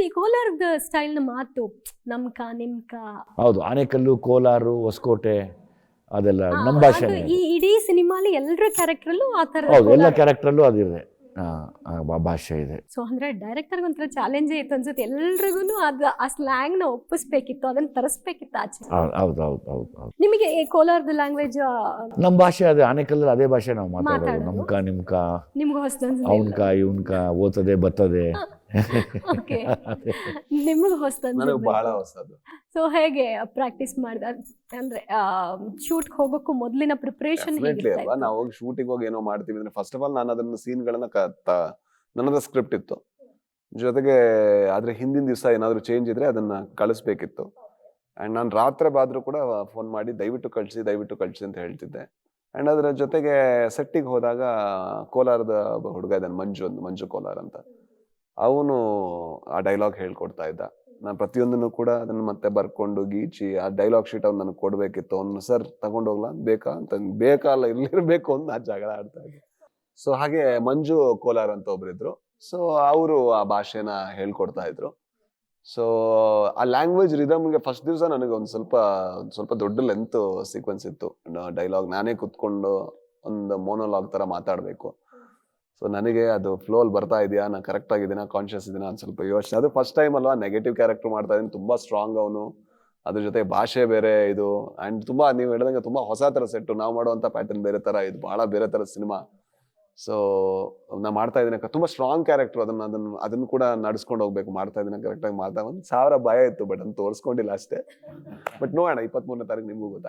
ಈ ಕೋಲಾರದ ಸ್ಟೈಲ್ನ ಮಾತು ನಮ್ಕ ನಿಮ್ಕ ಹೌದು, ಆನೆಕಲ್ಲು, ಕೋಲಾರು, ಹೊಸಕೋಟೆ ಅದೆಲ್ಲ ನಮ್ಮ ಅದು ಭಾಷೆನೇ. ಈ ಇಡೀ ಸಿನಿಮಾಲಿ ಎಲ್ಲರ ಕ್ಯಾರೆಕ್ಟರಲ್ಲೂ ಆ ತರ ಹೌದು, ಎಲ್ಲ ಕ್ಯಾರೆಕ್ಟ್ರಲ್ಲೂ ಅದಿದೆ, ಭಾಷೆ ಇದೆ. ಸೊ ಅಂದ್ರೆ ಡೈರೆಕ್ಟರ್ಗೆ ಒಂಥರ ಚಾಲೆಂಜೇ ಇತ್ತು ಅನ್ಸುತ್ತೆ, ಎಲ್ರಿಗೂ ಅದು ಆ ಸ್ಲ್ಯಾಂಗ್ ನ ಒಪ್ಪಿಸ್ಬೇಕಿತ್ತು, ಅದನ್ನ ತರಿಸ್ಬೇಕಿತ್ತು ಆಚೆ. ಹೌದು ಹೌದು ಹೌದು ಹೌದು ಹೌದು. ನಿಮಗೆ ಈ ಕೋಲಾರದ ಲ್ಯಾಂಗ್ವೇಜ್ ನಮ್ಮ ಭಾಷೆ ಅದೇ, ಆನೆಕಲ್ಲಲ್ಲಿ ಅದೇ ಭಾಷೆ ನಾವು ಮಾತಾಡೋದು. ನಮ್ಕ ನಿಮ್ಕ, ನಿಮ್ಗೆ ಹೊಸದನ್ಸ್ ಅವನ್ಕ ಇವನ್ಕ, ಓದ್ತದೆ ಬರ್ತದೆ. ನಿಮಗೆ ಹೊಸದನ್ಸ್ ನನಗೆ ಬಹಳ ಹೊಸದು. ಸೊ ಹೇಗೆ ಪ್ರಾಕ್ಟೀಸ್ ಮಾಡಿದ ಅಂದ್ರೆ ಶೂಟ್ ಹೋಗೋಕ್ಕೂ ಮೊದಲಿನ ಪ್ರಿಪರೇಷನ್ ಅಲ್ವಾ, ನಾವು ಹೋಗಿ ಶೂಟಿಂಗ್ ಹೋಗಿ ಏನೋ ಮಾಡ್ತೀವಿ ಅಂದ್ರೆ ಫಸ್ಟ್ ಆಫ್ ಆಲ್ ನಾನು ಅದನ್ನ ಸೀನ್ಗಳನ್ನ ನನ್ನದ ಸ್ಕ್ರಿಪ್ಟ್ ಇತ್ತು, ಜೊತೆಗೆ ಆದ್ರೆ ಹಿಂದಿನ ದಿವಸ ಏನಾದ್ರು ಚೇಂಜ್ ಇದ್ರೆ ಅದನ್ನ ಕಳಿಸ್ಬೇಕಿತ್ತು. ಅಂಡ್ ನಾನು ರಾತ್ರಿ ಬಾದ್ರೂ ಕೂಡ ಫೋನ್ ಮಾಡಿ ದಯವಿಟ್ಟು ಕಳಿಸಿ ಅಂತ ಹೇಳ್ತಿದ್ದೆ. ಅಂಡ್ ಅದ್ರ ಜೊತೆಗೆ ಸೆಟ್ಟಿಗೆ ಹೋದಾಗ ಕೋಲಾರದ ಹುಡುಗ ಇದ್ದಾನೆ, ಮಂಜು ಕೋಲಾರ್ ಅಂತ, ಅವನು ಆ ಡೈಲಾಗ್ ಹೇಳ್ಕೊಡ್ತಾ ಇದ್ದ. ನಾನು ಪ್ರತಿಯೊಂದನ್ನು ಕೂಡ ಅದನ್ನ ಮತ್ತೆ ಬರ್ಕೊಂಡು ಗೀಚಿ ಆ ಡೈಲಾಗ್ ಶೀಟ್ ಅವ್ನು ನನಗೆ ಕೊಡ್ಬೇಕಿತ್ತು. ಅವ್ನು ಸರ್ ತಗೊಂಡೋಗ್ಲಾ ಬೇಕಾ ಅಂತ, ಬೇಕಾ ಅಲ್ಲ ಇರ್ಲಿರ್ಬೇಕು ಅಂತ ನಾ ಜಗಳ ಆಡ್ತಾ ಇದ್ದೆ. ಸೊ ಹಾಗೆ ಮಂಜು ಕೋಲಾರ್ ಅಂತ ಒಬ್ರಿದ್ರು, ಸೊ ಅವರು ಆ ಭಾಷೆನ ಹೇಳ್ಕೊಡ್ತಾ ಇದ್ರು. ಸೊ ಆ ಲ್ಯಾಂಗ್ವೇಜ್ ರಿದಮ್ಗೆ ಫಸ್ಟ್ ದಿವಸ ನನಗೆ ಒಂದ್ ಸ್ವಲ್ಪ ದೊಡ್ಡ ಲೆಂತ್ ಸೀಕ್ವೆನ್ಸ್ ಇತ್ತು ಡೈಲಾಗ್. ನಾನೇ ಕುತ್ಕೊಂಡು ಒಂದು ಮೋನೋಲಾಗ್ ತರ ಮಾತಾಡ್ಬೇಕು. ಸೊ ನನಗೆ ಅದು ಫ್ಲೋ ಅಲ್ಲಿ ಬರ್ತಾ ಇದೆಯಾ, ನಾನು ಕರೆಕ್ಟ್ ಆಗಿದ್ದೀನಾ, ಕಾನ್ಶಿಯಸ್ ಇದೀನಾ ಅಂತ ಸ್ವಲ್ಪ ಯೋಚನೆ. ಅದು ಫಸ್ಟ್ ಟೈಮ್ ಅಲ್ವಾ, ನೆಗೆಟಿವ್ ಕ್ಯಾರೆಕ್ಟರ್ ಮಾಡ್ತಾ ಇದ್ದೀನಿ, ತುಂಬಾ ಸ್ಟ್ರಾಂಗ್ ಅವನು, ಅದ್ರ ಜೊತೆ ಭಾಷೆ ಬೇರೆ ಇದು. ಅಂಡ್ ತುಂಬಾ ನೀವು ಹೇಳಿದಂಗೆ ತುಂಬಾ ಹೊಸ ತರ ಸೆಟ್, ನಾವು ಮಾಡುವಂತ ಪ್ಯಾಟರ್ನ್ ಬೇರೆ ತರ, ಇದು ಬಹಳ ಬೇರೆ ತರ ಸಿನಿಮಾ. ಸೊ ನಾ ಮಾಡ್ತಾ ಇದ್ದೀನಿ, ತುಂಬಾ ಸ್ಟ್ರಾಂಗ್ ಕ್ಯಾರೆಕ್ಟರ್, ಅದನ್ನ ಕೂಡ ನಡ್ಸ್ಕೊಂಡು ಹೋಗ್ಬೇಕು, ಮಾಡ್ತಾ ಇದ್ದೀನಿ ಕರೆಕ್ಟಾಗಿ. 1000 ಭಯ ಇತ್ತು, ಬಟ್ ಅದನ್ನ ತೋರಿಸ್ಕೊಂಡಿಲ್ಲ ಅಷ್ಟೇ. ಬಟ್ ನೋಡೋಣ, 23ನೇ ತಾರೀಕು ನಿಮ್ಗೂ ಗೊತ್ತಾಗ.